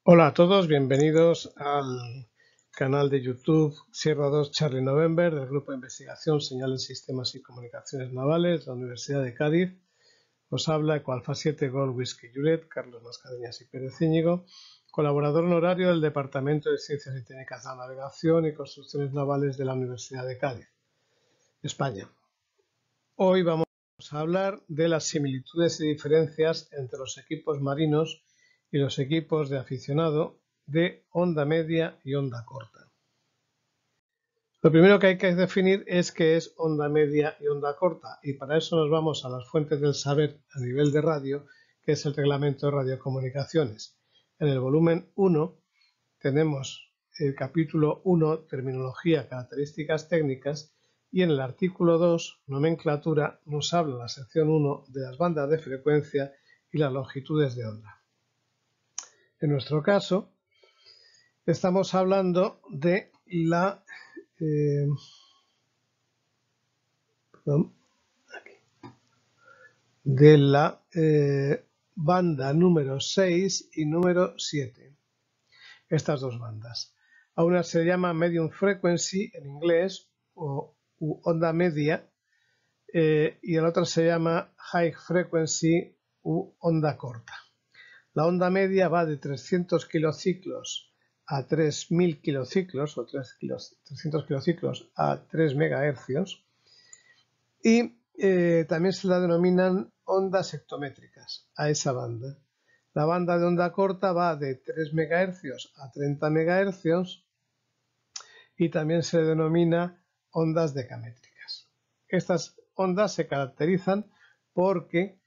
Hola a todos, bienvenidos al canal de YouTube Sierra 2 Charlie November del Grupo de Investigación Señales, Sistemas y Comunicaciones Navales de la Universidad de Cádiz. Os habla Ecoalfa 7 Golf Whisky Juliet, Carlos Mascareñas y Pérez Íñigo, colaborador honorario del Departamento de Ciencias y Técnicas de la Navegación y Construcciones Navales de la Universidad de Cádiz, España. Hoy vamos a hablar de las similitudes y diferencias entre los equipos marinos y los equipos de aficionado de onda media y onda corta. Lo primero que hay que definir es qué es onda media y onda corta, y para eso nos vamos a las fuentes del saber a nivel de radio, que es el Reglamento de Radiocomunicaciones. En el volumen 1 tenemos el capítulo 1, terminología, características técnicas, y en el artículo 2, nomenclatura, nos habla la sección 1 de las bandas de frecuencia y las longitudes de onda. En nuestro caso, estamos hablando de la banda número 6 y número 7. Estas dos bandas. A una se llama medium frequency en inglés o onda media y a la otra se llama high frequency u onda corta. La onda media va de 300 kilociclos a 3000 kilociclos o 300 kilociclos a 3 megahercios y también se la denominan ondas hectométricas a esa banda. La banda de onda corta va de 3 megahercios a 30 megahercios y también se denomina ondas decamétricas. Estas ondas se caracterizan porque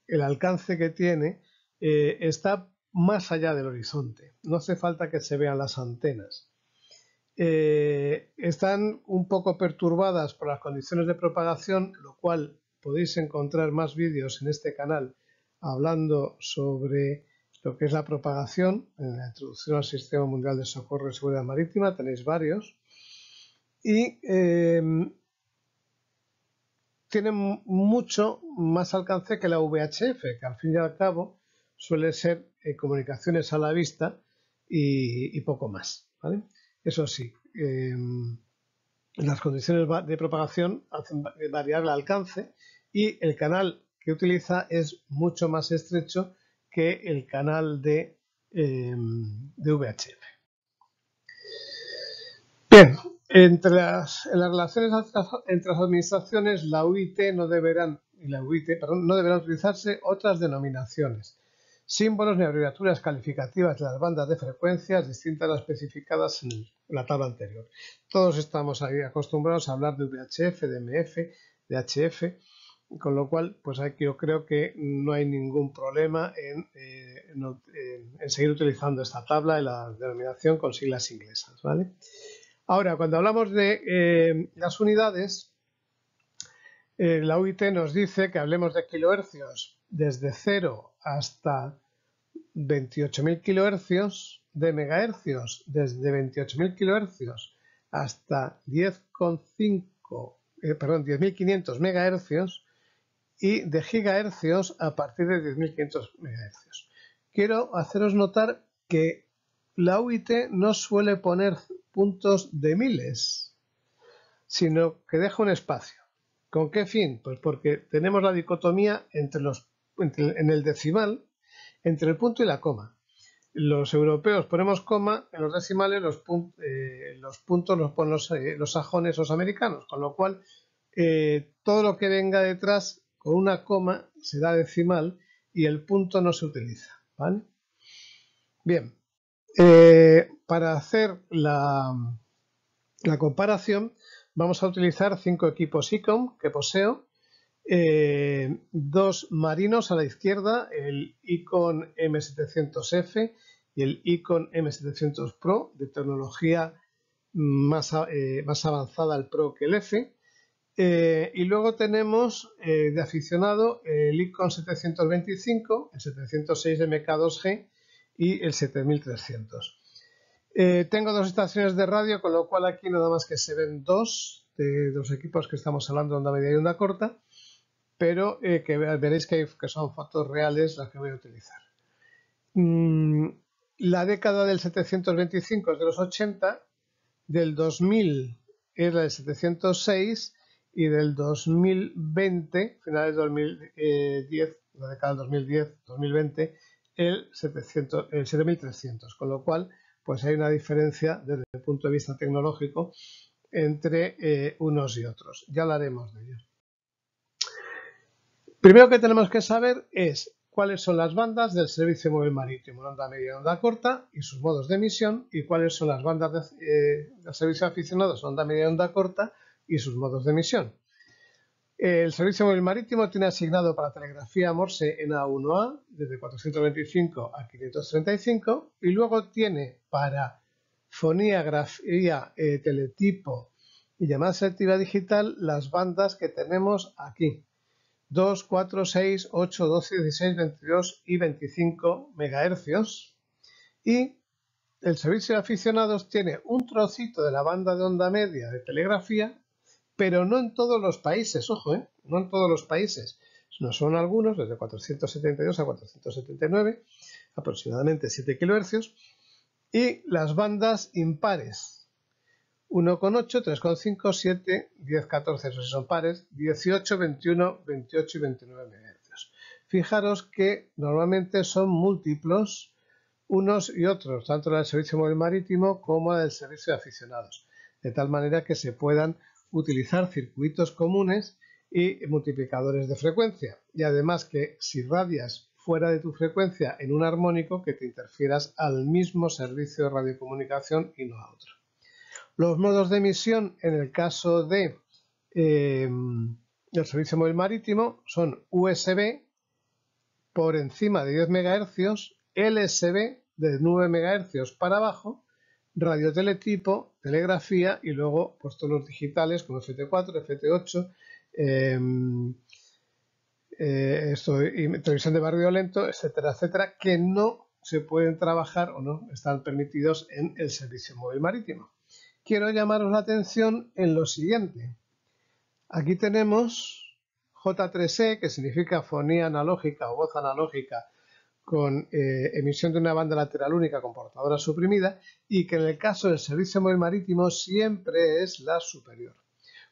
el alcance que tiene está más allá del horizonte. No hace falta que se vean las antenas. Están un poco perturbadas por las condiciones de propagación, lo cual podéis encontrar más vídeos en este canal hablando sobre lo que es la propagación. En la introducción al Sistema Mundial de Socorro y Seguridad Marítima tenéis varios. Y tienen mucho más alcance que la VHF, que al fin y al cabo suele ser comunicaciones a la vista y poco más, ¿vale? Eso sí, las condiciones de propagación hacen variar el alcance y el canal que utiliza es mucho más estrecho que el canal de VHF. Bien, en las relaciones entre las administraciones, la UIT no deberán utilizarse otras denominaciones, símbolos ni abreviaturas calificativas de las bandas de frecuencias distintas a las especificadas en la tabla anterior. Todos estamos ahí acostumbrados a hablar de VHF, de MF, de HF, con lo cual, pues aquí yo creo que no hay ningún problema en seguir utilizando esta tabla y la denominación con siglas inglesas, ¿vale? Ahora, cuando hablamos de las unidades, la UIT nos dice que hablemos de kilohercios desde 0 hasta 28.000 kilohercios, de megahercios desde 28.000 kilohercios hasta 10.500 megahercios y de gigahercios a partir de 10.500 megahercios. Quiero haceros notar que la UIT no suele poner puntos de miles, sino que deja un espacio. ¿Con qué fin? Pues porque tenemos la dicotomía en el decimal entre el punto y la coma. Los europeos ponemos coma, en los decimales los puntos los ponen los sajones, los americanos, con lo cual todo lo que venga detrás con una coma se da decimal y el punto no se utiliza, ¿vale? Bien, para hacer la comparación vamos a utilizar 5 equipos ICOM que poseo, 2 marinos a la izquierda, el Icon M700F y el Icon M700 Pro, de tecnología más avanzada el Pro que el F. Y luego tenemos de aficionado el Icon 725, el 706 MK2G y el 7300. Tengo 2 estaciones de radio, con lo cual aquí nada más que se ven 2 de los equipos que estamos hablando, onda media y onda corta, pero que veréis que son fotos reales las que voy a utilizar. La década del 725 es de los 80, del 2000 es la del 706 y del 2020, finales de 2010, la década del 2010-2020, el 7300, con lo cual pues hay una diferencia desde el punto de vista tecnológico entre unos y otros. Ya hablaremos de ello. Primero que tenemos que saber es cuáles son las bandas del servicio móvil marítimo, onda media y onda corta, y sus modos de emisión, y cuáles son las bandas del servicio de aficionados, onda media y onda corta, y sus modos de emisión. El servicio móvil marítimo tiene asignado para telegrafía Morse en A1A desde 425 a 535 y luego tiene para fonía, grafía, teletipo y llamada selectiva digital las bandas que tenemos aquí. 2, 4, 6, 8, 12, 16, 22 y 25 MHz. Y el servicio de aficionados tiene un trocito de la banda de onda media de telegrafía, pero no en todos los países, ojo, no en todos los países. No son algunos, desde 472 a 479, aproximadamente 7 kHz, y las bandas impares. 1,8, 3,5, 7, 10, 14, esos son pares, 18, 21, 28 y 29 MHz. Fijaros que normalmente son múltiplos unos y otros, tanto la del servicio móvil marítimo como la del servicio de aficionados, de tal manera que se puedan utilizar circuitos comunes y multiplicadores de frecuencia. Y además que si radias fuera de tu frecuencia en un armónico, que te interfieras al mismo servicio de radiocomunicación y no a otro. Los modos de emisión en el caso de el servicio móvil marítimo son USB por encima de 10 MHz, LSB de 9 MHz para abajo, radioteletipo, telegrafía y luego pues, todos los digitales como FT4, FT8, televisión de barrio lento, etcétera, etcétera, que no se pueden trabajar o no están permitidos en el servicio móvil marítimo. Quiero llamaros la atención en lo siguiente. Aquí tenemos J3E, que significa fonía analógica o voz analógica con emisión de una banda lateral única con portadora suprimida y que en el caso del servicio móvil marítimo siempre es la superior.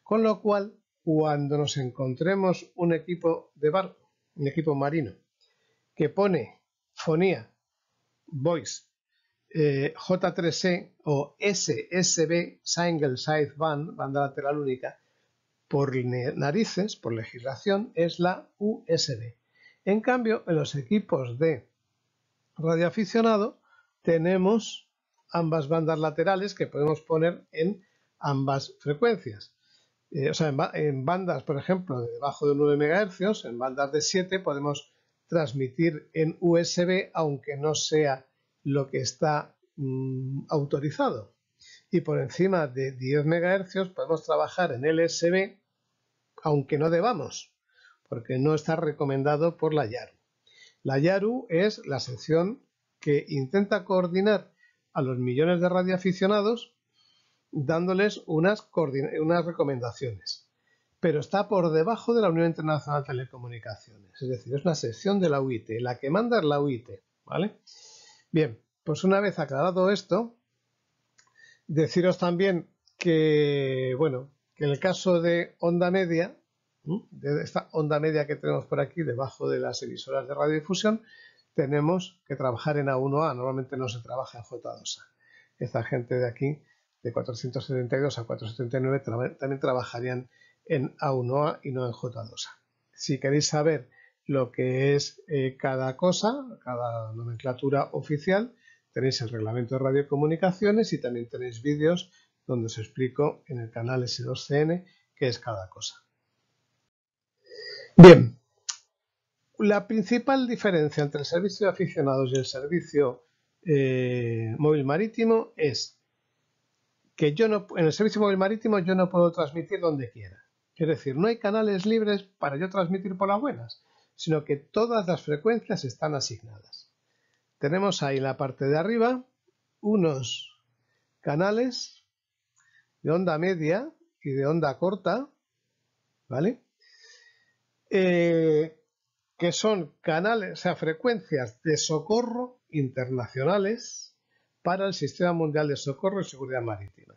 Con lo cual, cuando nos encontremos un equipo de barco, un equipo marino, que pone fonía, voice, J3E o SSB, Single Side Band, banda lateral única, por narices, por legislación, es la USB. En cambio, en los equipos de radioaficionado tenemos ambas bandas laterales que podemos poner en ambas frecuencias. O sea, en bandas, por ejemplo, de debajo de 9 MHz, en bandas de 7 podemos transmitir en USB, aunque no sea lo que está autorizado. Y por encima de 10 MHz podemos trabajar en LSB, aunque no debamos, porque no está recomendado por la YARU. La YARU es la sección que intenta coordinar a los millones de radioaficionados dándoles unas recomendaciones, pero está por debajo de la Unión Internacional de Telecomunicaciones, es decir, es una sección de la UIT, la que manda es la UIT, ¿vale? Bien, pues una vez aclarado esto, deciros también que, bueno, que en el caso de onda media, de esta onda media que tenemos por aquí debajo de las emisoras de radiodifusión, tenemos que trabajar en A1A, normalmente no se trabaja en J2A. Esta gente de aquí, de 472 a 479, también trabajarían en A1A y no en J2A. Si queréis saber lo que es cada cosa, cada nomenclatura oficial, tenéis el reglamento de radiocomunicaciones y también tenéis vídeos donde os explico en el canal S2CN qué es cada cosa. Bien, la principal diferencia entre el servicio de aficionados y el servicio móvil marítimo es que en el servicio móvil marítimo yo no puedo transmitir donde quiera. Es decir, no hay canales libres para yo transmitir por las buenas, sino que todas las frecuencias están asignadas. Tenemos ahí en la parte de arriba unos canales de onda media y de onda corta, ¿vale? Que son canales, o sea, frecuencias de socorro internacionales para el Sistema Mundial de Socorro y Seguridad Marítima.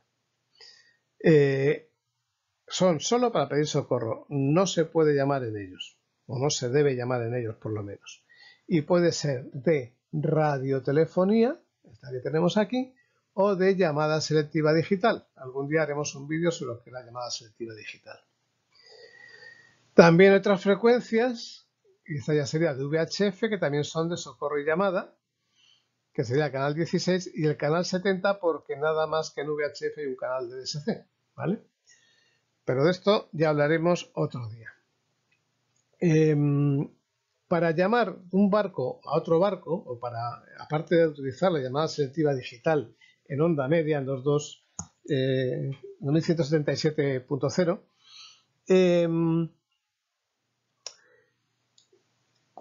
Son solo para pedir socorro, no se puede llamar en ellos, o no se debe llamar en ellos por lo menos. Y puede ser de radiotelefonía, esta que tenemos aquí, o de llamada selectiva digital. Algún día haremos un vídeo sobre lo que es la llamada selectiva digital. También otras frecuencias, y esta ya sería de VHF, que también son de socorro y llamada, que sería el canal 16 y el canal 70, porque nada más que en VHF hay un canal de DSC, ¿vale? Pero de esto ya hablaremos otro día. Para llamar un barco a otro barco, o para, aparte de utilizar la llamada selectiva digital en onda media, en los dos 9177.0,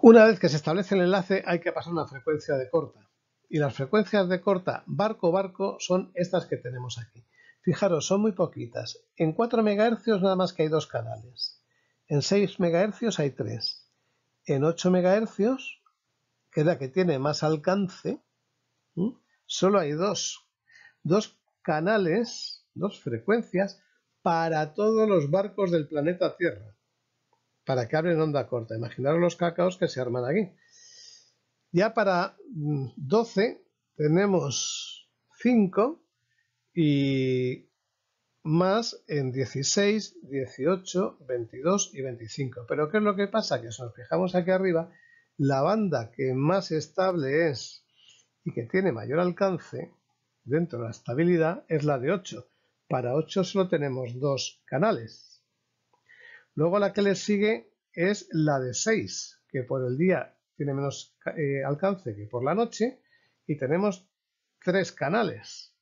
una vez que se establece el enlace hay que pasar una frecuencia de corta. Y las frecuencias de corta barco-barco son estas que tenemos aquí. Fijaros, son muy poquitas. En 4 MHz nada más que hay 2 canales. En 6 MHz hay 3. En 8 MHz, que es la que tiene más alcance, solo hay 2 canales, 2 frecuencias para todos los barcos del planeta Tierra, para que hablen onda corta. Imaginaros los cacaos que se arman aquí. Ya para 12 tenemos 5 y más en 16, 18, 22 y 25. Pero ¿qué es lo que pasa? Que si nos fijamos aquí arriba, la banda que más estable es y que tiene mayor alcance dentro de la estabilidad es la de 8. Para 8 solo tenemos 2 canales. Luego la que le sigue es la de 6, que por el día tiene menos alcance que por la noche, y tenemos 3 canales.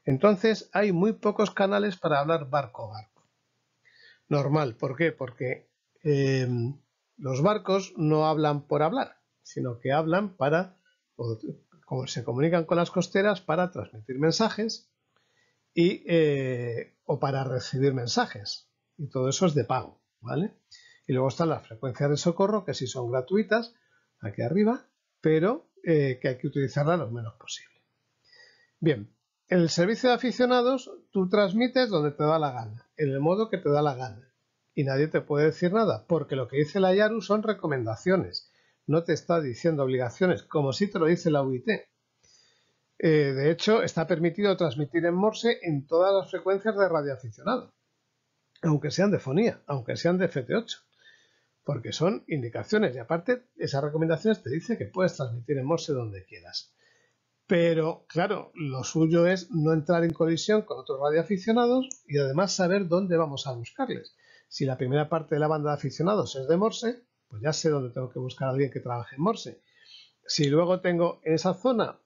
Entonces hay muy pocos canales para hablar barco-barco. Normal, ¿por qué? Porque los barcos no hablan por hablar, sino que hablan para, como se comunican con las costeras, para transmitir mensajes o para recibir mensajes. Y todo eso es de pago, ¿vale? Y luego están las frecuencias de socorro, que sí son gratuitas, aquí arriba, pero que hay que utilizarlas lo menos posible. Bien, en el servicio de aficionados tú transmites donde te da la gana, en el modo que te da la gana. Y nadie te puede decir nada, porque lo que dice la IARU son recomendaciones. No te está diciendo obligaciones, como si te lo dice la UIT. De hecho, está permitido transmitir en Morse en todas las frecuencias de radioaficionado, aunque sean de fonía, aunque sean de FT8. Porque son indicaciones y aparte esas recomendaciones te dicen que puedes transmitir en Morse donde quieras. Pero claro, lo suyo es no entrar en colisión con otros radioaficionados y además saber dónde vamos a buscarles. Si la primera parte de la banda de aficionados es de Morse, pues ya sé dónde tengo que buscar a alguien que trabaje en Morse. Si luego tengo en esa zona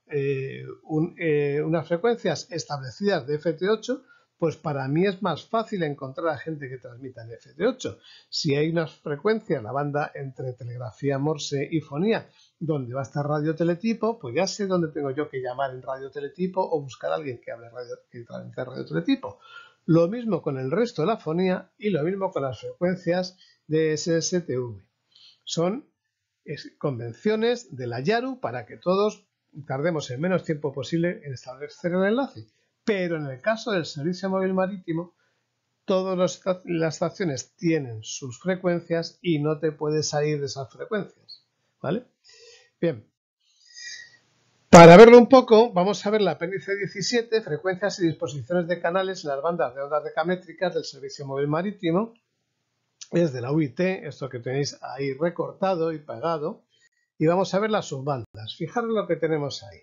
unas frecuencias establecidas de FT8, pues para mí es más fácil encontrar a gente que transmita en FT8. Si hay unas frecuencias, la banda entre telegrafía, Morse y fonía, donde va a estar radioteletipo, pues ya sé dónde tengo yo que llamar en radioteletipo o buscar a alguien que hable radioteletipo. Lo mismo con el resto de la fonía y lo mismo con las frecuencias de SSTV. Son convenciones de la IARU para que todos tardemos el menos tiempo posible en establecer el enlace. Pero en el caso del servicio móvil marítimo, todas las estaciones tienen sus frecuencias y no te puedes salir de esas frecuencias, ¿vale? Bien. Para verlo un poco, vamos a ver el apéndice 17, frecuencias y disposiciones de canales en las bandas de ondas decamétricas del servicio móvil marítimo. Es de la UIT, esto que tenéis ahí recortado y pegado. Y vamos a ver las subbandas. Fijaros lo que tenemos ahí.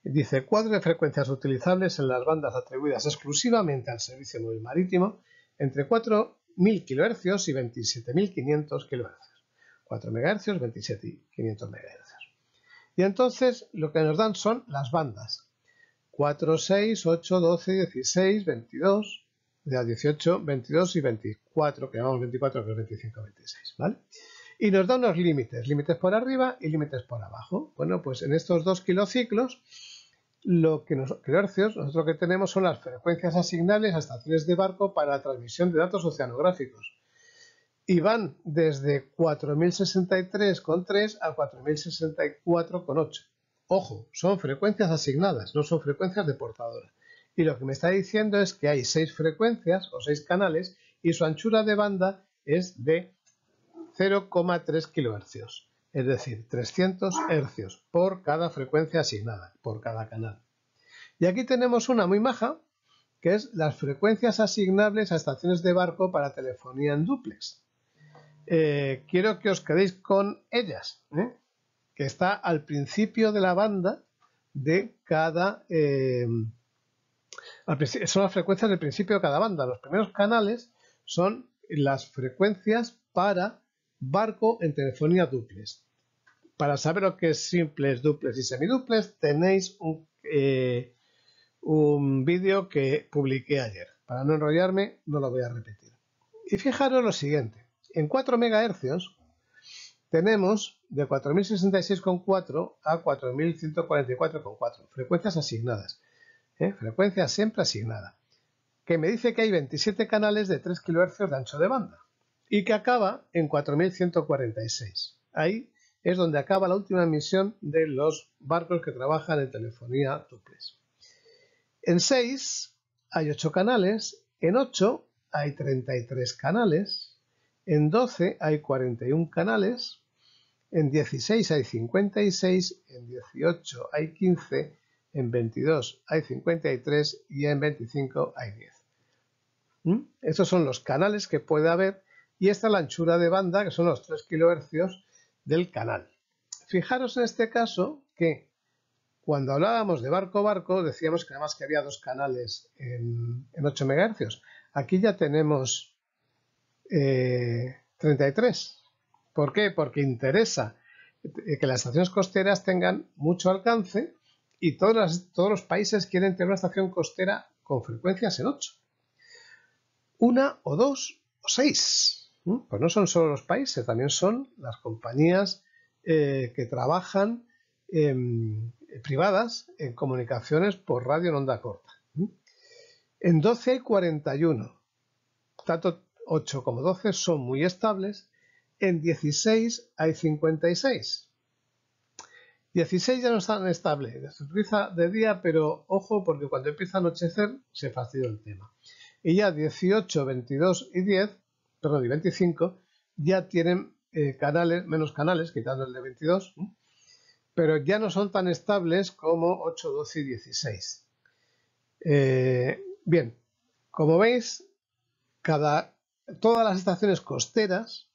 Dice cuadro de frecuencias utilizables en las bandas atribuidas exclusivamente al servicio móvil marítimo entre 4.000 kHz y 27.500 kHz. 4 MHz, 27.500 MHz. Y entonces lo que nos dan son las bandas. 4, 6, 8, 12, 16, 22, 18, 22 y 24, que llamamos 24, que es 25, 26, ¿vale? Y nos da unos límites por arriba y límites por abajo. Bueno, pues en estos 2 kilociclos, kilohercios, nosotros lo que tenemos son las frecuencias asignables a estaciones de barco para la transmisión de datos oceanográficos. Y van desde 4063,3 a 4064,8. Ojo, son frecuencias asignadas, no son frecuencias de portadora. Y lo que me está diciendo es que hay 6 frecuencias o 6 canales y su anchura de banda es de 0,3 kHz, es decir, 300 Hz por cada frecuencia asignada, por cada canal. Y aquí tenemos una muy maja, que es las frecuencias asignables a estaciones de barco para telefonía en dúplex. Quiero que os quedéis con ellas, que está al principio de la banda de cada... son las frecuencias del principio de cada banda. Los primeros canales son las frecuencias para barco en telefonía dúplex. Para saber lo que es simples, dúplex y semidúplex, tenéis un vídeo que publiqué ayer. Para no enrollarme, no lo voy a repetir. Y fijaros lo siguiente. En 4 MHz tenemos de 4066,4 a 4144,4 frecuencias asignadas. Frecuencia siempre asignada. Que me dice que hay 27 canales de 3 kHz de ancho de banda y que acaba en 4146. Ahí es donde acaba la última emisión de los barcos que trabajan en telefonía dúplex. En 6 hay 8 canales, en 8 hay 33 canales, en 12 hay 41 canales, en 16 hay 56, en 18 hay 15, en 22 hay 53 y en 25 hay 10. Estos son los canales que puede haber y esta es la anchura de banda, que son los 3 kHz del canal. Fijaros en este caso que cuando hablábamos de barco-barco decíamos que además que había 2 canales en 8 MHz. Aquí ya tenemos 33. ¿Por qué? Porque interesa que las estaciones costeras tengan mucho alcance y todos los países quieren tener una estación costera con frecuencias en 8. Una o 2 o 6. Pues no son solo los países, también son las compañías que trabajan privadas en comunicaciones por radio en onda corta. En 12 hay 41. Tanto 8 como 12 son muy estables. En 16 hay 56. 16 ya no es tan estable. Se utiliza de día, pero ojo porque cuando empieza a anochecer se fastidia el tema. Y ya 18, 22 y 25 ya tienen menos canales, quitando el de 22, pero ya no son tan estables como 8, 12 y 16. Bien, como veis, todas las estaciones costeras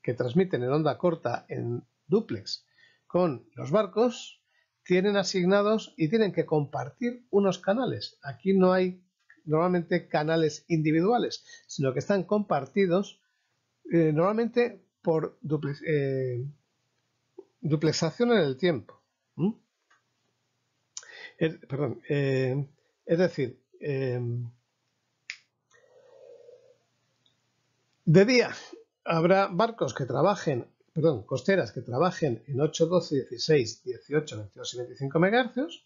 que transmiten en onda corta en dúplex con los barcos tienen asignados y tienen que compartir unos canales. Aquí no hay normalmente canales individuales, sino que están compartidos normalmente por duplexación en el tiempo. Es decir, de día habrá barcos que trabajen, costeras que trabajen en 8, 12, 16, 18, 22 y 25 MHz,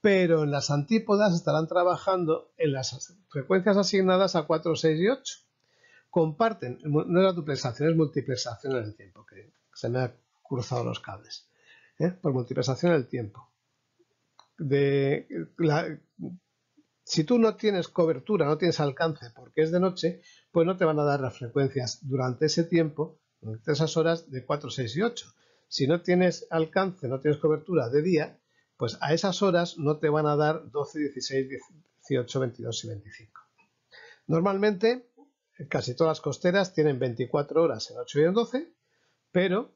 pero en las antípodas estarán trabajando en las frecuencias asignadas a 4, 6 y 8. Comparten, no es la duplexación, es multiplexación en el tiempo, que se me han cruzado los cables, por multiplexación en el tiempo. Si tú no tienes cobertura, no tienes alcance porque es de noche, pues no te van a dar las frecuencias durante ese tiempo, durante esas horas de 4, 6 y 8. Si no tienes alcance, no tienes cobertura de día, pues a esas horas no te van a dar 12, 16, 18, 22 y 25. Normalmente, casi todas las costeras tienen 24 horas en 8 y en 12, pero,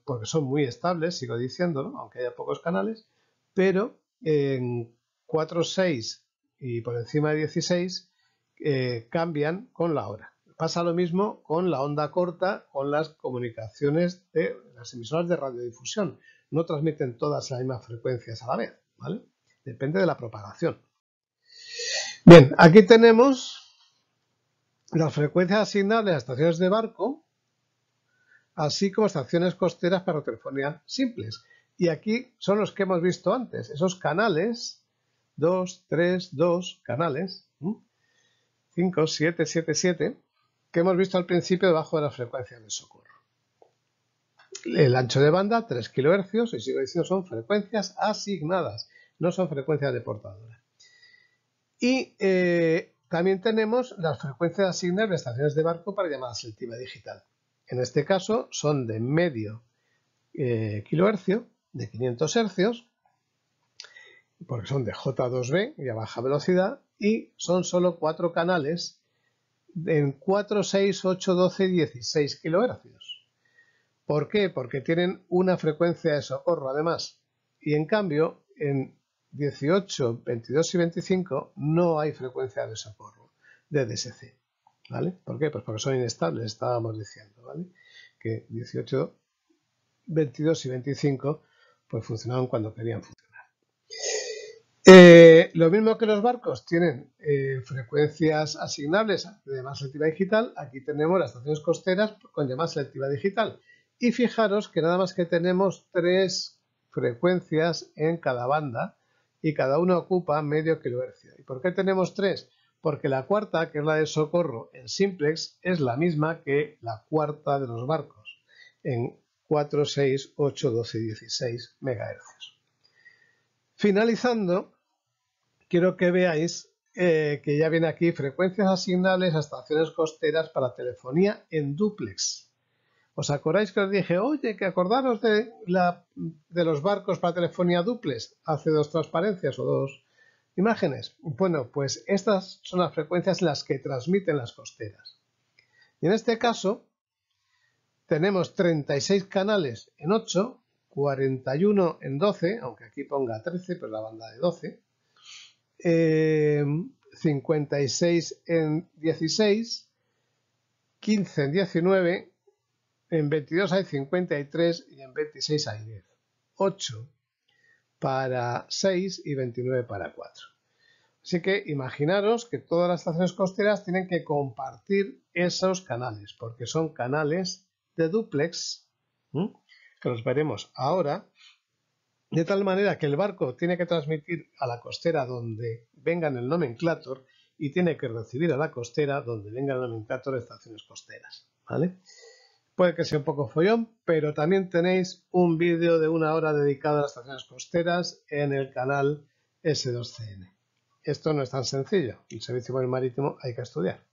porque son muy estables, sigo diciéndolo, aunque haya pocos canales, pero en 4, 6 y por encima de 16 cambian con la hora. Pasa lo mismo con la onda corta, con las comunicaciones de las emisoras de radiodifusión. No transmiten todas las mismas frecuencias a la vez, ¿vale? Depende de la propagación. Bien, aquí tenemos las frecuencias asignables a estaciones de barco, así como estaciones costeras para telefonía simples. Y aquí son los que hemos visto antes, esos canales, 2, 3, 2 canales, 5, 7, 7, 7, que hemos visto al principio debajo de las frecuencias de socorro. el ancho de banda 3 kHz y sigo diciendo son frecuencias asignadas, no son frecuencias de portadora. Y también tenemos las frecuencias asignadas de estaciones de barco para llamada selectiva digital. En este caso son de medio kilohercio, de 500 Hz, porque son de J2B y a baja velocidad, y son solo 4 canales en 4, 6, 8, 12 y 16 kHz. ¿Por qué? Porque tienen una frecuencia de socorro además, y en cambio en 18, 22 y 25 no hay frecuencia de socorro de DSC, ¿vale? ¿Por qué? Pues porque son inestables, estábamos diciendo, ¿vale? Que 18, 22 y 25 pues funcionaban cuando querían funcionar. Lo mismo que los barcos tienen frecuencias asignables de llamada selectiva digital, aquí tenemos las estaciones costeras con llamada selectiva digital. Y fijaros que nada más que tenemos 3 frecuencias en cada banda y cada una ocupa medio kilohercio. ¿Y por qué tenemos 3? Porque la cuarta, que es la de socorro en simplex, es la misma que la cuarta de los barcos en 4, 6, 8, 12 y 16 MHz. Finalizando, quiero que veáis que ya viene aquí frecuencias asignables a estaciones costeras para telefonía en dúplex. ¿Os acordáis que os dije, oye, que acordaros de los barcos para telefonía dúplex? Hace 2 transparencias o 2 imágenes. Bueno, pues estas son las frecuencias en las que transmiten las costeras. Y en este caso tenemos 36 canales en 8, 41 en 12, aunque aquí ponga 13, pero la banda de 12, 56 en 16, 15 en 19, en 22 hay 53 y en 26 hay 10. 8 para 6 y 29 para 4. Así que imaginaros que todas las estaciones costeras tienen que compartir esos canales, porque son canales de dúplex, que los veremos ahora, de tal manera que el barco tiene que transmitir a la costera donde venga en el nomenclator y tiene que recibir a la costera donde venga el nomenclator de estaciones costeras, ¿vale? Puede que sea un poco follón, pero también tenéis un vídeo de 1 hora dedicado a las estaciones costeras en el canal S2CN. Esto no es tan sencillo. El servicio marítimo hay que estudiar.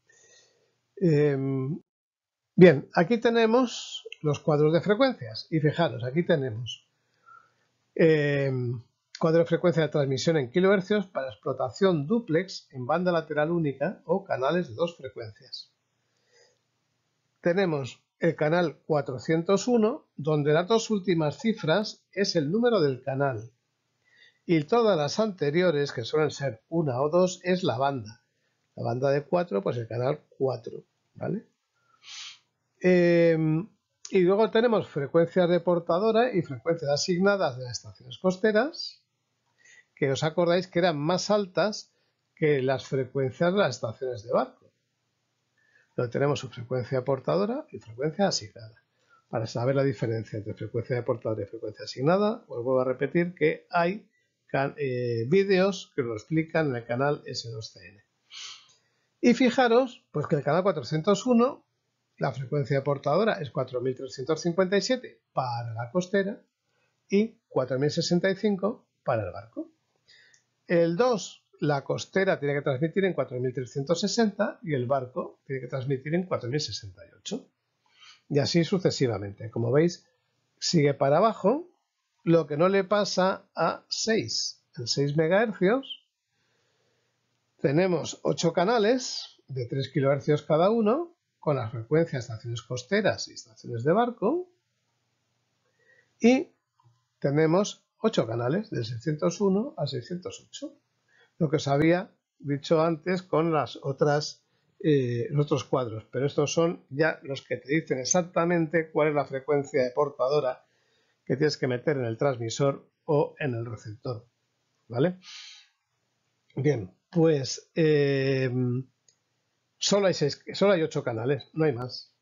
Bien, aquí tenemos los cuadros de frecuencias. Y fijaros, aquí tenemos cuadro de frecuencia de transmisión en kilohercios para explotación dúplex en banda lateral única o canales de 2 frecuencias. Tenemos el canal 401, donde las 2 últimas cifras es el número del canal. Y todas las anteriores, que suelen ser 1 o 2, es la banda. La banda de 4, pues el canal 4, ¿vale? Y luego tenemos frecuencias de portadora y frecuencias asignadas de las estaciones costeras, que os acordáis que eran más altas que las frecuencias de las estaciones de barco. Donde tenemos su frecuencia portadora y frecuencia asignada. Para saber la diferencia entre frecuencia de portadora y frecuencia asignada, os vuelvo a repetir que hay vídeos que lo explican en el canal S2CN. Y fijaros, pues que el canal 401, la frecuencia de portadora es 4357 para la costera y 4065 para el barco. El 2, la costera tiene que transmitir en 4360 y el barco tiene que transmitir en 4068. Y así sucesivamente. Como veis, sigue para abajo, lo que no le pasa a 6. En 6 MHz tenemos 8 canales de 3 kHz cada uno, con las frecuencias de estaciones costeras y estaciones de barco. Y tenemos 8 canales de 601 a 608. Lo que os había dicho antes con las otras los otros cuadros, pero estos son ya los que te dicen exactamente cuál es la frecuencia de portadora que tienes que meter en el transmisor o en el receptor, ¿vale? Bien, pues solo hay 8 canales, no hay más.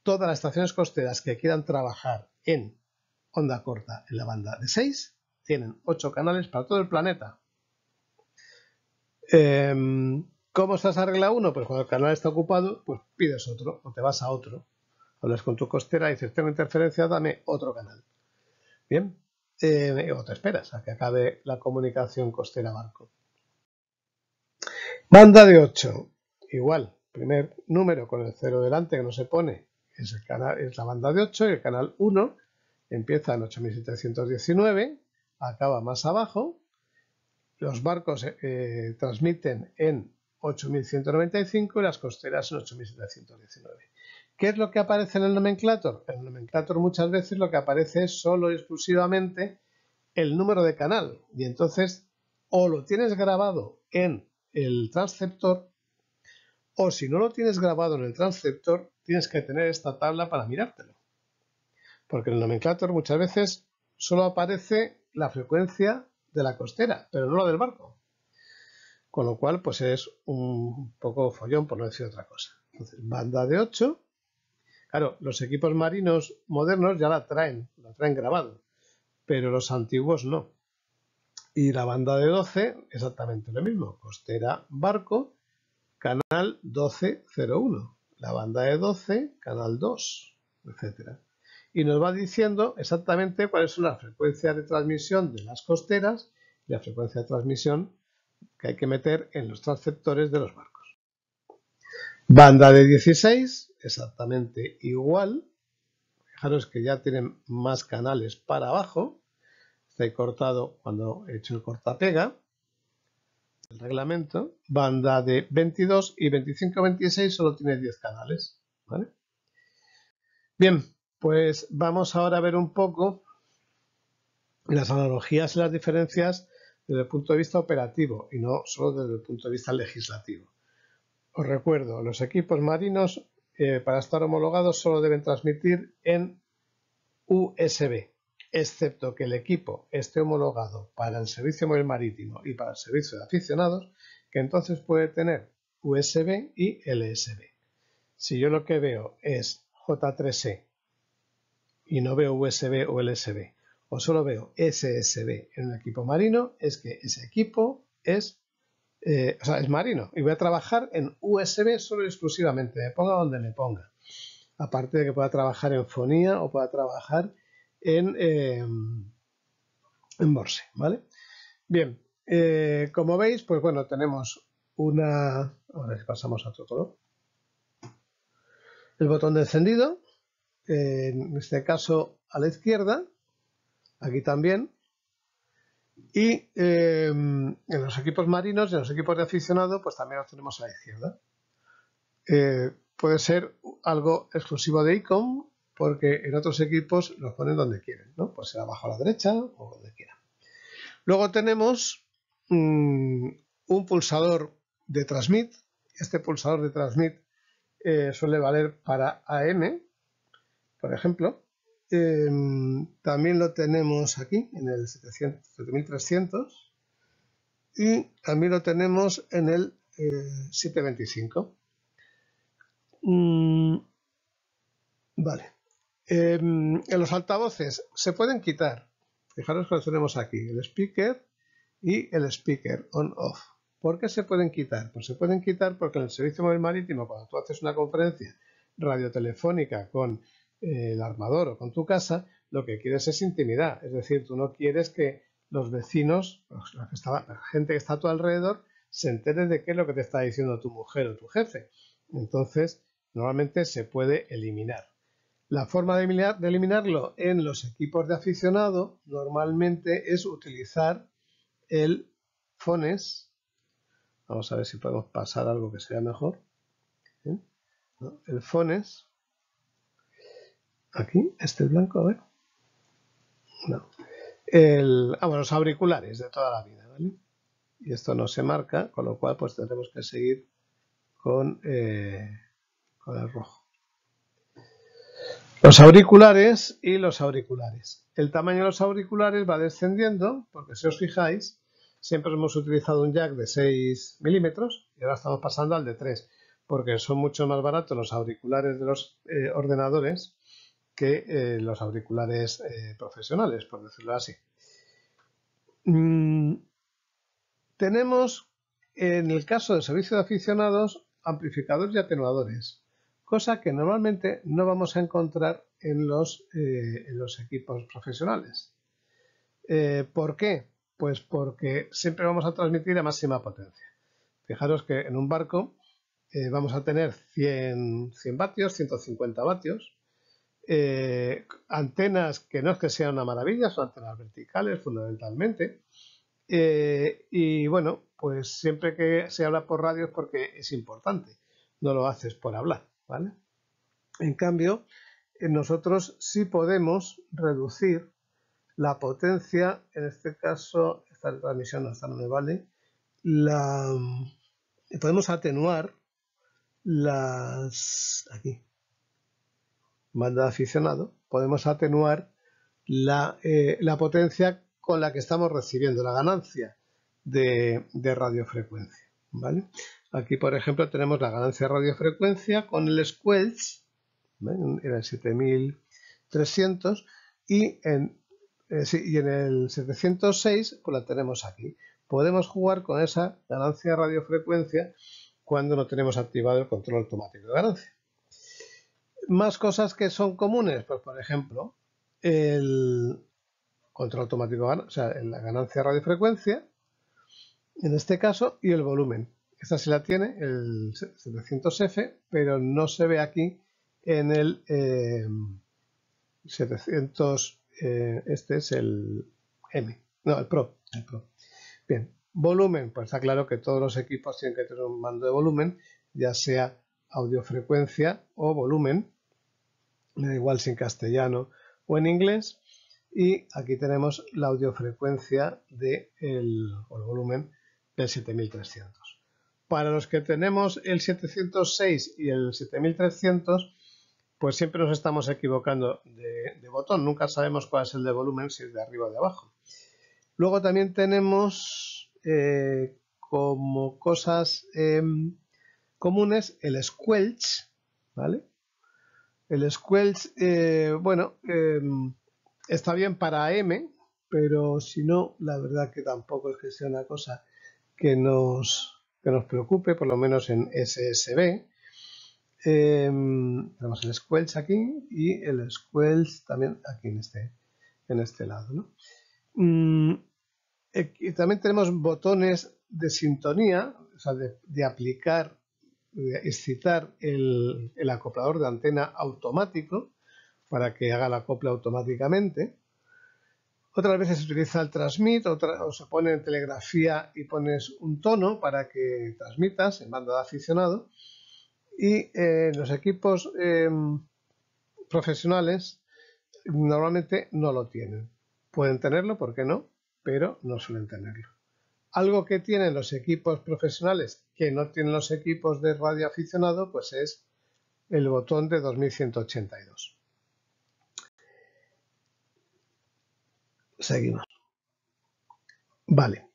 Todas las estaciones costeras que quieran trabajar en onda corta en la banda de 6 tienen 8 canales para todo el planeta. ¿Cómo se arregla uno? Pues cuando el canal está ocupado, pues pides otro o te vas a otro hablas con tu costera y dices, tengo interferencia, dame otro canal. Bien, o te esperas a que acabe la comunicación costera-barco. Banda de 8, igual, primer número con el 0 delante que no se pone, es la banda de 8 y el canal 1 empieza en 8719, acaba más abajo, los barcos transmiten en 8195 y las costeras en 8719. ¿Qué es lo que aparece en el nomenclator? En el nomenclator muchas veces lo que aparece es solo y exclusivamente el número de canal y entonces o lo tienes grabado en el transceptor o si no lo tienes grabado en el transceptor tienes que tener esta tabla para mirártelo. Porque en el nomenclator muchas veces solo aparece la frecuencia de la costera, pero no la del barco. Con lo cual, pues es un poco follón, por no decir otra cosa. Entonces, banda de 8. Claro, los equipos marinos modernos ya la traen grabado, pero los antiguos no. Y la banda de 12, exactamente lo mismo. Costera, barco, canal 1201. La banda de 12, canal 2, etcétera. Y nos va diciendo exactamente cuáles son las frecuencias de transmisión de las costeras y la frecuencia de transmisión que hay que meter en los transceptores de los barcos. Banda de 16, exactamente igual. Fijaros que ya tienen más canales para abajo. Está ahí cortado cuando he hecho el cortapega. El reglamento. Banda de 22 y 25-26 solo tiene 10 canales. ¿Vale? Bien, pues vamos ahora a ver un poco las analogías y las diferencias desde el punto de vista operativo y no solo desde el punto de vista legislativo. Os recuerdo, los equipos marinos para estar homologados solo deben transmitir en USB, excepto que el equipo esté homologado para el servicio móvil marítimo y para el servicio de aficionados, que entonces puede tener USB y LSB. Si yo lo que veo es J3E y no veo USB o LSB, o solo veo SSB en un equipo marino, es que ese equipo es marino y voy a trabajar en USB solo y exclusivamente, me ponga donde me ponga. Aparte de que pueda trabajar en fonía o pueda trabajar en Morse, ¿vale? Bien, como veis, pues bueno, tenemos una... Ahora si pasamos a otro color. El botón de encendido, en este caso a la izquierda, aquí también. Y en los equipos marinos y en los equipos de aficionado, pues también los tenemos a la izquierda. Puede ser algo exclusivo de ICOM, porque en otros equipos los ponen donde quieren, ¿no? Puede ser abajo a la derecha o donde quieran. Luego tenemos un pulsador de transmit. Este pulsador de transmit suele valer para AM, por ejemplo. También lo tenemos aquí en el 7300 y también lo tenemos en el 725. Vale. En los altavoces se pueden quitar. Fijaros que lo tenemos aquí, el speaker y el speaker on-off. ¿Por qué se pueden quitar? Pues se pueden quitar porque en el servicio móvil marítimo, cuando tú haces una conferencia radiotelefónica con el armador o con tu casa, lo que quieres es intimidad. Es decir, tú no quieres que los vecinos, la gente que está a tu alrededor, se entere de qué es lo que te está diciendo tu mujer o tu jefe. Entonces, normalmente se puede eliminar. La forma de eliminarlo en los equipos de aficionado normalmente es utilizar el Phones. Vamos a ver si podemos pasar algo que sea mejor. ¿No? El Phones. Aquí, este blanco, a ver. No. Bueno, los auriculares de toda la vida, ¿vale? Y esto no se marca, con lo cual pues tendremos que seguir con el rojo. Los auriculares y los auriculares. El tamaño de los auriculares va descendiendo, porque si os fijáis, siempre hemos utilizado un jack de 6 milímetros y ahora estamos pasando al de 3, porque son mucho más baratos los auriculares de los ordenadores que los auriculares profesionales, por decirlo así. Tenemos, en el caso del servicio de aficionados, amplificadores y atenuadores. cosa que normalmente no vamos a encontrar en los equipos profesionales. ¿Por qué? Pues porque siempre vamos a transmitir a máxima potencia. Fijaros que en un barco vamos a tener 100 vatios, 150 vatios, antenas que no es que sean una maravilla, son antenas verticales fundamentalmente, y bueno, pues siempre que se habla por radio es porque es importante, no lo haces por hablar, ¿vale? En cambio, nosotros sí podemos reducir la potencia, en este caso, esta transmisión no me vale, podemos atenuar aquí, banda de aficionado, podemos atenuar la potencia con la que estamos recibiendo la ganancia de radiofrecuencia, ¿vale? Aquí, por ejemplo, tenemos la ganancia de radiofrecuencia con el squelch, ¿vale? Era el 7300 y en el 706 pues la tenemos aquí. Podemos jugar con esa ganancia de radiofrecuencia cuando no tenemos activado el control automático de ganancia. Más cosas que son comunes, pues por ejemplo, el control automático, o sea, la ganancia de radiofrecuencia, en este caso, y el volumen. Esta sí la tiene, el 700F, pero no se ve aquí en el 700, este es el M, no, el Pro. Bien, volumen, pues está claro que todos los equipos tienen que tener un mando de volumen, ya sea audiofrecuencia o volumen, me da igual si en castellano o en inglés, y aquí tenemos la audiofrecuencia o el volumen del 7300. Para los que tenemos el 706 y el 7300, pues siempre nos estamos equivocando de botón, nunca sabemos cuál es el de volumen, si es de arriba o de abajo. Luego también tenemos como cosas comunes el squelch, ¿vale? El squelch, bueno, está bien para AM, pero si no, la verdad que tampoco es que sea una cosa que nos preocupe, por lo menos en SSB. Tenemos el squelch aquí y el squelch también aquí en este lado, ¿no? Y también tenemos botones de sintonía, o sea, de aplicar, de excitar el acoplador de antena automático para que haga la acopla automáticamente. Otras veces se utiliza el transmit, o se pone en telegrafía y pones un tono para que transmitas en banda de aficionado. Y los equipos profesionales normalmente no lo tienen. Pueden tenerlo, ¿por qué no? Pero no suelen tenerlo. Algo que tienen los equipos profesionales que no tienen los equipos de radio aficionado, pues es el botón de 2182. Seguimos. Vale.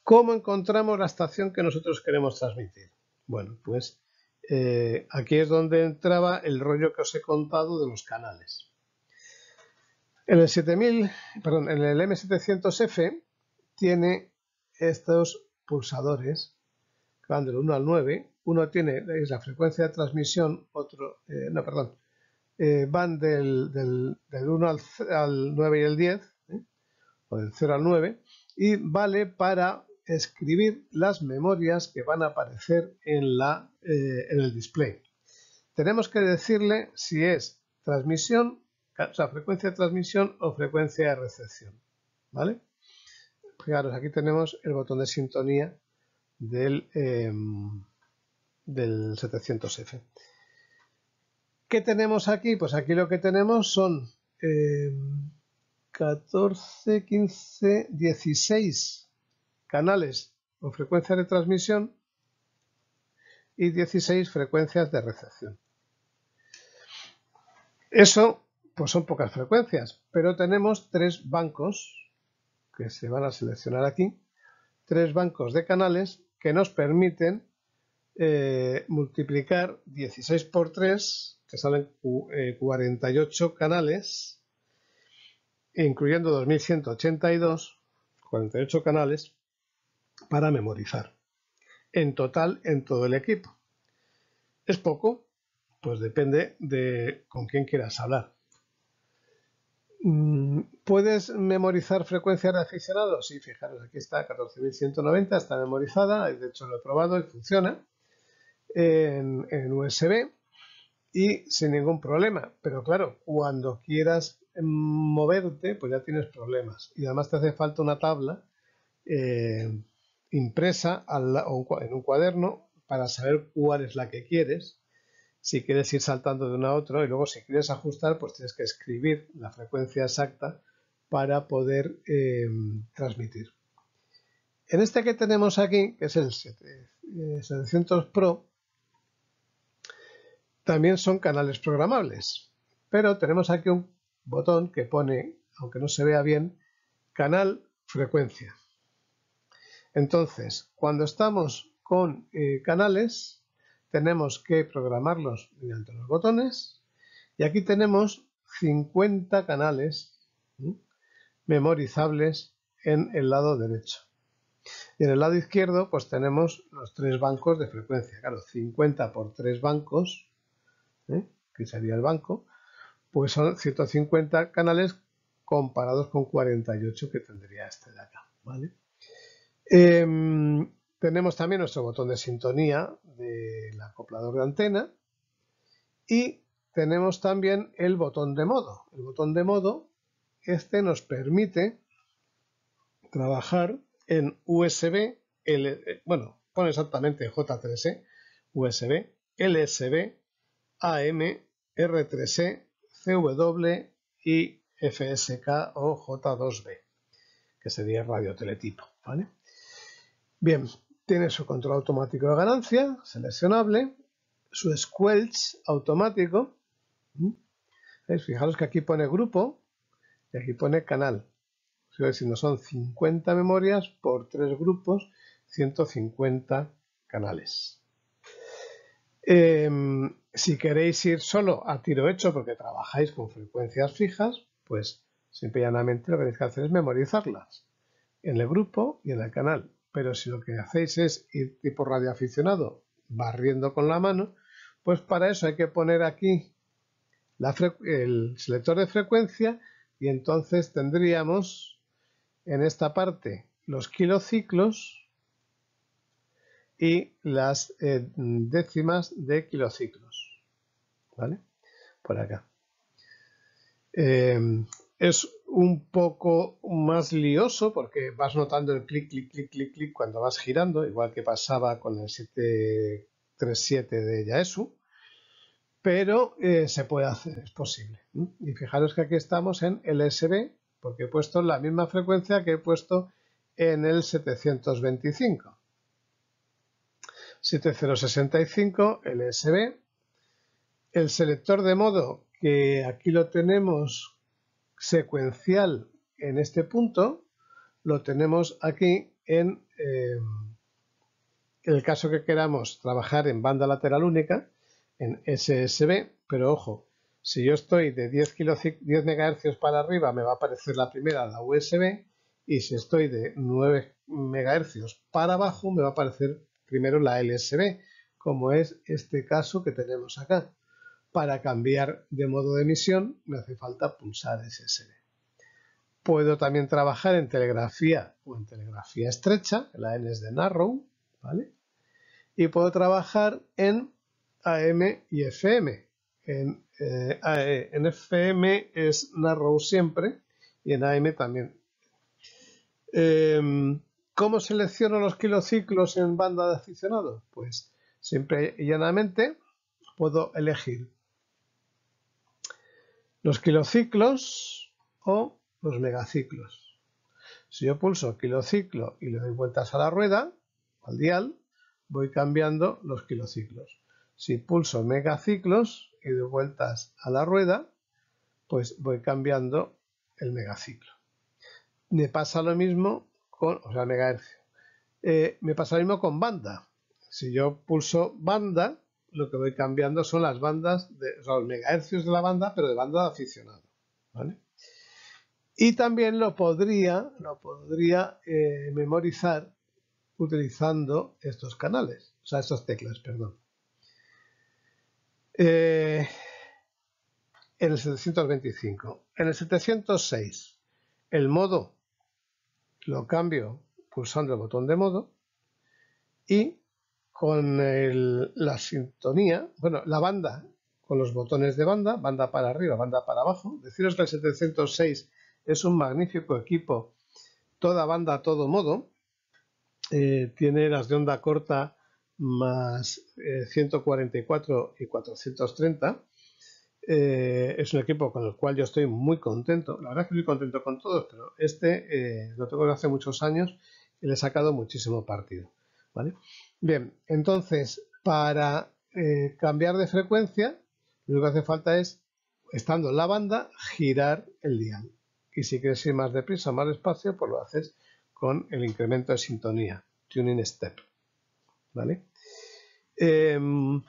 ¿Cómo encontramos la estación que nosotros queremos transmitir? Bueno, pues aquí es donde entraba el rollo que os he contado de los canales. En el M700F tiene estos pulsadores que van del 1 al 9. Uno tiene la frecuencia de transmisión, otro, van del 1 al 9 y el 10, o del 0 al 9, y vale para escribir las memorias que van a aparecer en el display. Tenemos que decirle si es transmisión, o sea, frecuencia de transmisión o frecuencia de recepción, ¿vale? Fijaros, aquí tenemos el botón de sintonía del 700F. ¿Qué tenemos aquí? Pues aquí lo que tenemos son 14, 15, 16 canales o frecuencias de transmisión y 16 frecuencias de recepción. Eso pues son pocas frecuencias, pero tenemos 3 bancos que se van a seleccionar aquí, 3 bancos de canales que nos permiten multiplicar 16 por 3, que salen 48 canales, incluyendo 2182, 48 canales para memorizar. En total, en todo el equipo. ¿Es poco? pues depende de con quién quieras hablar. ¿Puedes memorizar frecuencias de aficionados? Sí, fijaros, aquí está 14.190, está memorizada, de hecho lo he probado y funciona en USB y sin ningún problema. Pero claro, cuando quieras moverte, pues ya tienes problemas. Y además te hace falta una tabla impresa en un cuaderno para saber cuál es la que quieres. Si quieres ir saltando de una a otra y luego si quieres ajustar, pues tienes que escribir la frecuencia exacta para poder transmitir. En este que tenemos aquí, que es el 700 Pro, también son canales programables, pero tenemos aquí un botón que pone, aunque no se vea bien, canal frecuencia. Entonces, cuando estamos con canales, tenemos que programarlos mediante los botones y aquí tenemos 50 canales memorizables en el lado derecho. Y en el lado izquierdo pues tenemos los 3 bancos de frecuencia. Claro, 50 por 3 bancos, que sería el banco, pues son 150 canales comparados con 48 que tendría este de acá, ¿vale? Tenemos también nuestro botón de sintonía del acoplador de antena y tenemos también el botón de modo. El botón de modo, este nos permite trabajar en USB, bueno, pone exactamente J3E, USB, LSB, AM, R3E, CW y FSK o J2B, que sería radioteletipo, ¿vale? Bien, tiene su control automático de ganancia, seleccionable, su squelch automático. ¿Veis? Fijaros que aquí pone grupo y aquí pone canal. Estoy diciendo, son 50 memorias por 3 grupos, 150 canales. Si queréis ir solo a tiro hecho porque trabajáis con frecuencias fijas, pues simple y llanamente lo que tenéis que hacer es memorizarlas en el grupo y en el canal. Pero si lo que hacéis es ir tipo radioaficionado barriendo con la mano, pues para eso hay que poner aquí el selector de frecuencia y entonces tendríamos en esta parte los kilociclos y las décimas de kilociclos, ¿vale? Por acá. Es un poco más lioso porque vas notando el clic, clic, clic, clic, clic cuando vas girando, igual que pasaba con el 737 de Yaesu, pero se puede hacer, es posible. Y fijaros que aquí estamos en LSB, porque he puesto la misma frecuencia que he puesto en el 725. 7065 LSB. El selector de modo, que aquí lo tenemos secuencial en este punto, lo tenemos aquí en el caso que queramos trabajar en banda lateral única, en SSB, pero ojo, si yo estoy de 10 MHz para arriba me va a aparecer la primera, la USB, y si estoy de 9 MHz para abajo me va a aparecer primero la LSB, como es este caso que tenemos acá. Para cambiar de modo de emisión me hace falta pulsar SSB. Puedo también trabajar en telegrafía o en telegrafía estrecha, la N es de narrow, ¿vale? Y puedo trabajar en AM y FM. En FM es narrow siempre y en AM también. ¿Cómo selecciono los kilociclos en banda de aficionado? Pues simple y llanamente puedo elegir los kilociclos o los megaciclos. Si yo pulso kilociclo y le doy vueltas a la rueda, al dial, voy cambiando los kilociclos. Si pulso megaciclos y doy vueltas a la rueda, pues voy cambiando el megaciclo. Me pasa lo mismo con, megahercio. Me pasa lo mismo con banda. Si yo pulso banda, lo que voy cambiando son las bandas, los megahercios de la banda, pero de banda de aficionado, ¿vale? Y también lo podría memorizar utilizando estos canales, o sea, estas teclas, perdón. En el 725. En el 706, el modo lo cambio pulsando el botón de modo y con la sintonía, bueno, la banda, con los botones de banda, banda para arriba, banda para abajo. Deciros que el 706 es un magnífico equipo, toda banda, todo modo. Tiene las de onda corta más 144 y 430. Es un equipo con el cual yo estoy muy contento. La verdad es que estoy contento con todos, pero lo tengo desde hace muchos años y le he sacado muchísimo partido. ¿Vale? Bien, entonces, para cambiar de frecuencia, lo que hace falta es, estando en la banda, girar el dial. Y si quieres ir más deprisa o más despacio, pues lo haces con el incremento de sintonía, tuning step. ¿Vale? En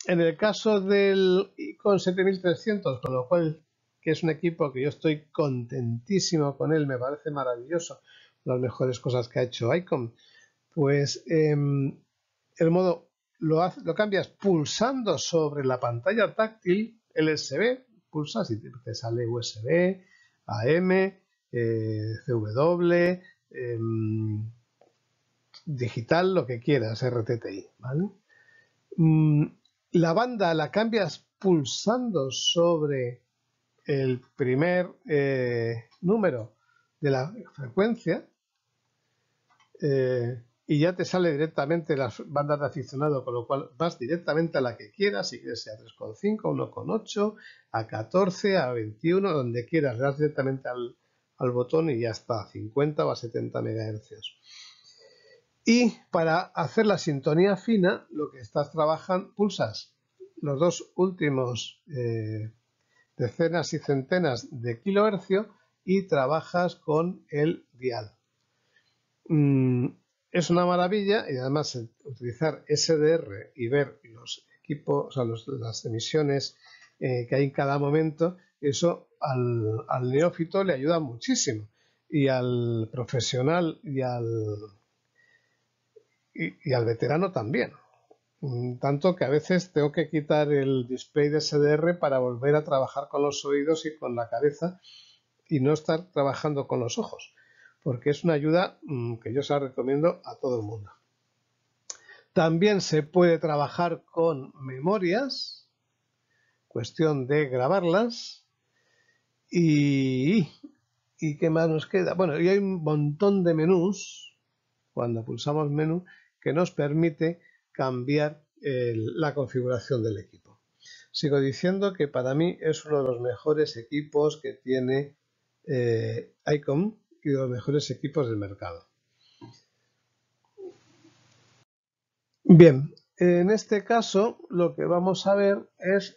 el caso del Icon 7300, con lo cual, que es un equipo que yo estoy contentísimo con él, me parece maravilloso, las mejores cosas que ha hecho Icon, pues el modo lo cambias pulsando sobre la pantalla táctil LSB, pulsas y te sale USB, AM, CW, digital, lo que quieras, RTTI, ¿vale? La banda la cambias pulsando sobre el primer número de la frecuencia y ya te sale directamente las bandas de aficionado, con lo cual vas directamente a la que quieras, si quieres sea 3,5, 1,8, a 14, a 21, donde quieras, le das directamente al botón y ya está, a 50 o a 70 MHz. Y para hacer la sintonía fina, lo que estás trabajando, pulsas los dos últimos decenas y centenas de kilohercios y trabajas con el dial. Es una maravilla y además utilizar SDR y ver los equipos, o sea, las emisiones que hay en cada momento, eso al neófito le ayuda muchísimo y al profesional y al veterano también. Tanto que a veces tengo que quitar el display de SDR para volver a trabajar con los oídos y con la cabeza y no estar trabajando con los ojos, porque es una ayuda que yo se la recomiendo a todo el mundo. También se puede trabajar con memorias, cuestión de grabarlas. ¿Y qué más nos queda? Bueno, y hay un montón de menús, cuando pulsamos menú, que nos permite cambiar la configuración del equipo. Sigo diciendo que para mí es uno de los mejores equipos que tiene Icon y de los mejores equipos del mercado. Bien, en este caso lo que vamos a ver es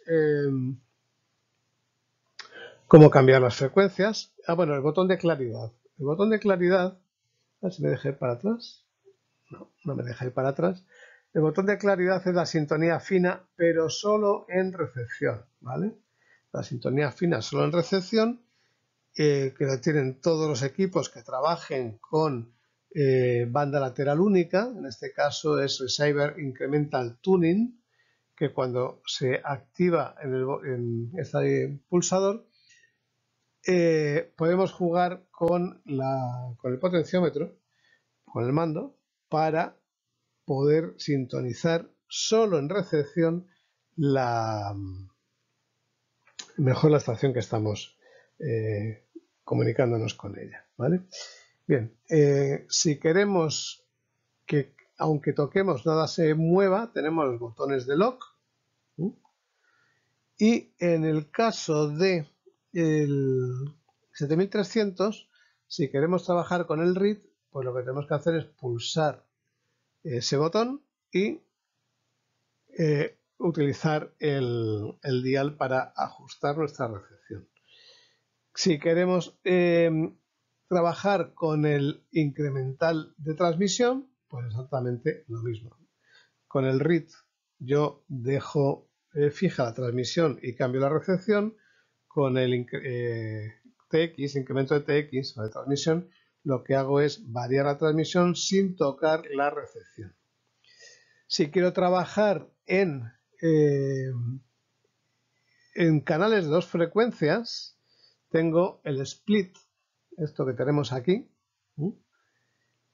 cómo cambiar las frecuencias. Bueno, el botón de claridad. El botón de claridad, a ver si me deja ir para atrás. No me deja ir para atrás. El botón de claridad es la sintonía fina, pero solo en recepción, ¿vale? La sintonía fina solo en recepción, que la tienen todos los equipos que trabajen con banda lateral única. En este caso es Receiver Incremental Tuning, que cuando se activa en este pulsador, podemos jugar con el potenciómetro, con el mando, para poder sintonizar solo en recepción mejor la estación que estamos comunicándonos con ella, ¿vale? Bien, si queremos que aunque toquemos nada se mueva, tenemos los botones de lock. Y en el caso de el 7300, si queremos trabajar con el read, pues lo que tenemos que hacer es pulsar ese botón y utilizar el dial para ajustar nuestra recepción. Si queremos trabajar con el incremental de transmisión, pues exactamente lo mismo. Con el read yo dejo fija la transmisión y cambio la recepción. Con el TX, incremento de TX o de transmisión, lo que hago es variar la transmisión sin tocar la recepción. Si quiero trabajar en En canales de 2 frecuencias tengo el split, esto que tenemos aquí.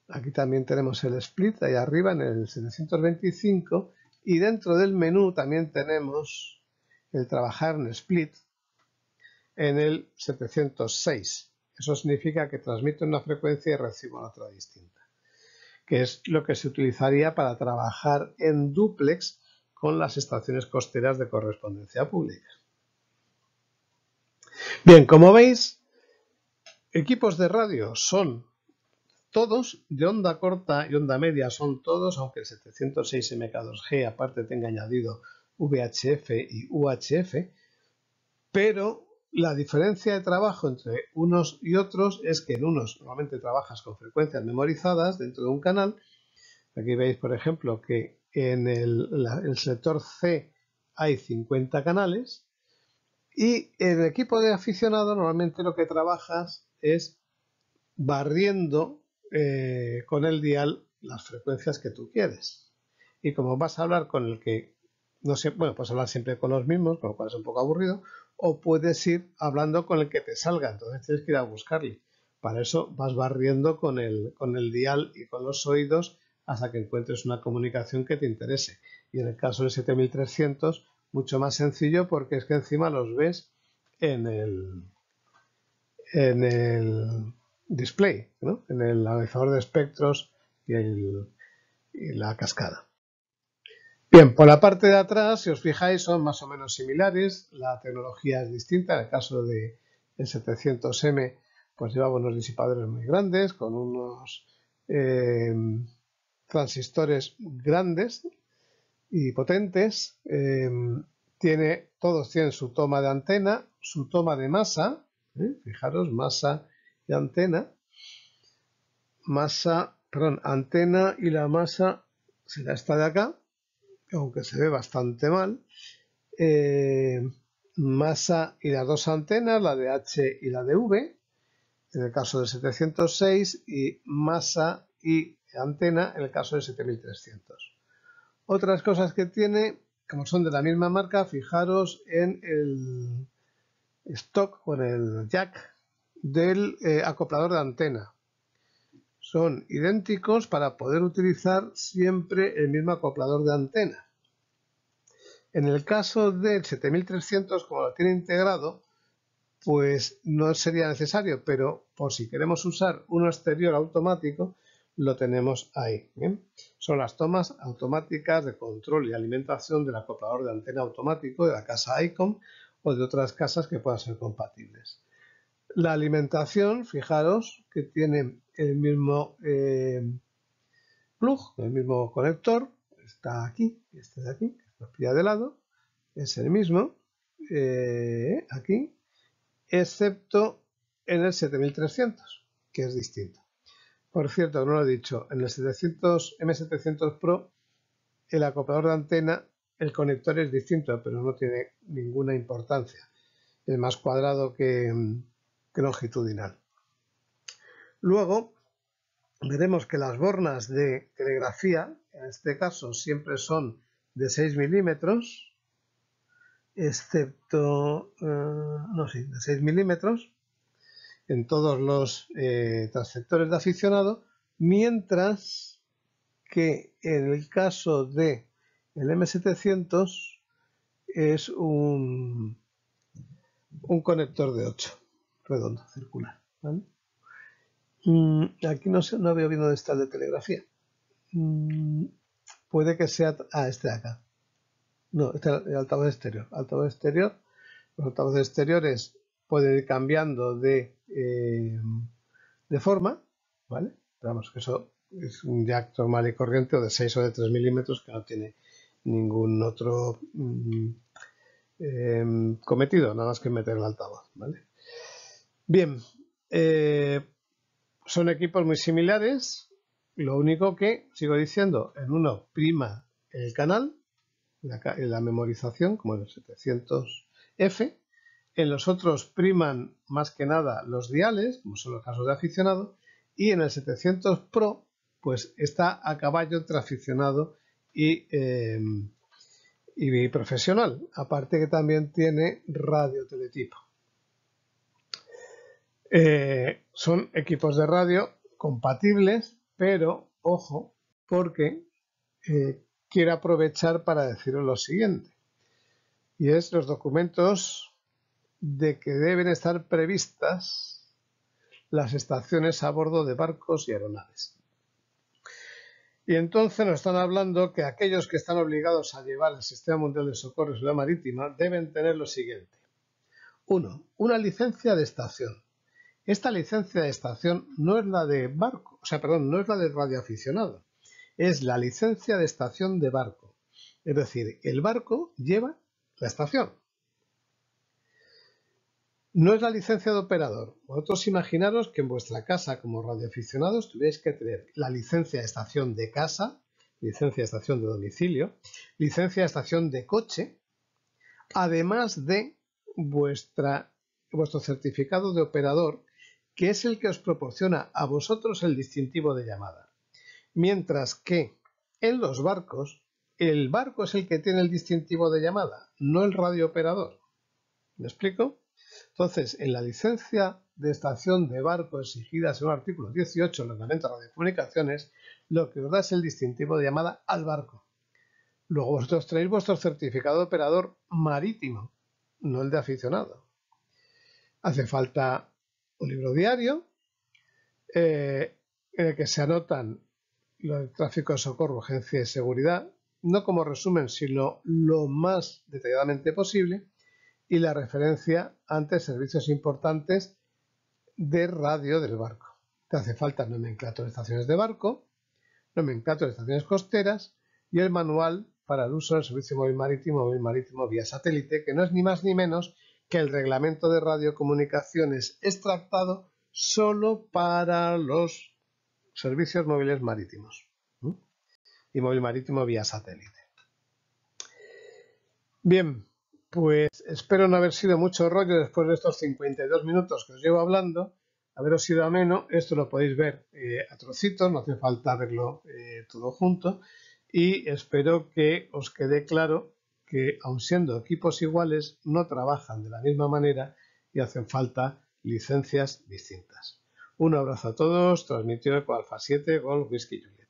Aquí también tenemos el split, ahí arriba en el 725, y dentro del menú también tenemos el trabajar en split en el 706. Eso significa que transmito una frecuencia y recibo otra distinta, que es lo que se utilizaría para trabajar en dúplex con las estaciones costeras de correspondencia pública. Bien, como veis, equipos de radio son todos, de onda corta y onda media son todos, aunque el 706 MK2G aparte tenga añadido VHF y UHF, pero la diferencia de trabajo entre unos y otros es que en unos normalmente trabajas con frecuencias memorizadas dentro de un canal. Aquí veis, por ejemplo, que en el sector C hay 50 canales, y en el equipo de aficionado normalmente lo que trabajas es barriendo con el dial las frecuencias que tú quieres. Y como vas a hablar con el que, no sé, bueno, puedes hablar siempre con los mismos, con lo cual es un poco aburrido, o puedes ir hablando con el que te salga, entonces tienes que ir a buscarle. Para eso vas barriendo con el dial y con los oídos hasta que encuentres una comunicación que te interese. Y en el caso del 7300, mucho más sencillo, porque es que encima los ves en el display, ¿no? En el analizador de espectros y la cascada. Bien, por la parte de atrás, si os fijáis, son más o menos similares. La tecnología es distinta. En el caso del 700M, pues llevaba unos disipadores muy grandes con unos transistores grandes y potentes. Todos tienen su toma de antena, su toma de masa. Fijaros, masa y antena. Antena y la masa será esta de acá, aunque se ve bastante mal. Masa y las dos antenas, la de H y la de V, en el caso del 706, y masa y antena en el caso del 7300. Otras cosas que tiene, como son de la misma marca, fijaros en el stock o en el jack del acoplador de antena. Son idénticos para poder utilizar siempre el mismo acoplador de antena. En el caso del 7300, como lo tiene integrado, pues no sería necesario, pero por si queremos usar uno exterior automático, lo tenemos ahí. ¿Bien? Son las tomas automáticas de control y alimentación del acoplador de antena automático de la casa ICOM o de otras casas que puedan ser compatibles. La alimentación, fijaros que tiene el mismo plug, el mismo conector, está aquí, este de aquí, que nos pilla de lado, es el mismo, aquí, excepto en el 7300, que es distinto. Por cierto, no lo he dicho, en el M700 Pro, el acoplador de antena, el conector es distinto, pero no tiene ninguna importancia. Es más cuadrado que longitudinal. Luego, veremos que las bornas de telegrafía, en este caso, siempre son de 6 milímetros, excepto, de 6 milímetros, en todos los transceptores de aficionado, mientras que en el caso del M700 es un conector de 8, redondo, circular. ¿Vale? Aquí no veo bien dónde está el de telegrafía. Puede que sea... este de acá. No, este es el altavoz exterior. Altavoz exterior. Los altavoces exteriores pueden ir cambiando de forma, ¿vale? Pero vamos, que eso es un jack normal y corriente o de 6 o de 3 milímetros que no tiene ningún otro cometido, nada más que meter el altavoz, ¿vale? Bien, son equipos muy similares, lo único que, sigo diciendo, en uno prima el canal, la memorización, como en el 700F, en los otros priman más que nada los diales, como son los casos de aficionado, y en el 700 Pro, pues está a caballo entre aficionado y y profesional, aparte que también tiene radioteletipo. Son equipos de radio compatibles, pero ojo, porque quiero aprovechar para deciros lo siguiente, y es los documentos de que deben estar previstas las estaciones a bordo de barcos y aeronaves. Y entonces nos están hablando que aquellos que están obligados a llevar el Sistema Mundial de Socorro y Seguridad Marítima deben tener lo siguiente. 1. Una licencia de estación. Esta licencia de estación no es la de barco, no es la de radioaficionado, es la licencia de estación de barco. Es decir, el barco lleva la estación. No es la licencia de operador. Vosotros imaginaros que en vuestra casa, como radioaficionados, tuvierais que tener la licencia de estación de casa, licencia de estación de domicilio, licencia de estación de coche, además de vuestro certificado de operador, que es el que os proporciona a vosotros el distintivo de llamada. Mientras que en los barcos, el barco es el que tiene el distintivo de llamada, no el radiooperador. ¿Me explico? Entonces, en la licencia de estación de barco exigida según el artículo 18 del Reglamento de Radiocomunicaciones, lo que os da es el distintivo de llamada al barco. Luego vosotros traéis vuestro certificado de operador marítimo, no el de aficionado. Hace falta un libro diario en el que se anotan el tráfico de socorro, urgencia y seguridad, no como resumen, sino lo más detalladamente posible, y la referencia ante servicios importantes de radio del barco. Te hace falta nomenclatura de estaciones de barco, nomenclatura de estaciones costeras y el manual para el uso del servicio móvil marítimo vía satélite, que no es ni más ni menos que el reglamento de radiocomunicaciones extractado solo para los servicios móviles marítimos y móvil marítimo vía satélite. Bien, pues espero no haber sido mucho rollo después de estos 52 minutos que os llevo hablando, haberos sido ameno. Esto lo podéis ver a trocitos, no hace falta verlo todo junto, y espero que os quede claro que, aun siendo equipos iguales, no trabajan de la misma manera y hacen falta licencias distintas. Un abrazo a todos, transmitido Eco Alfa 7 Golf Whisky Juliet.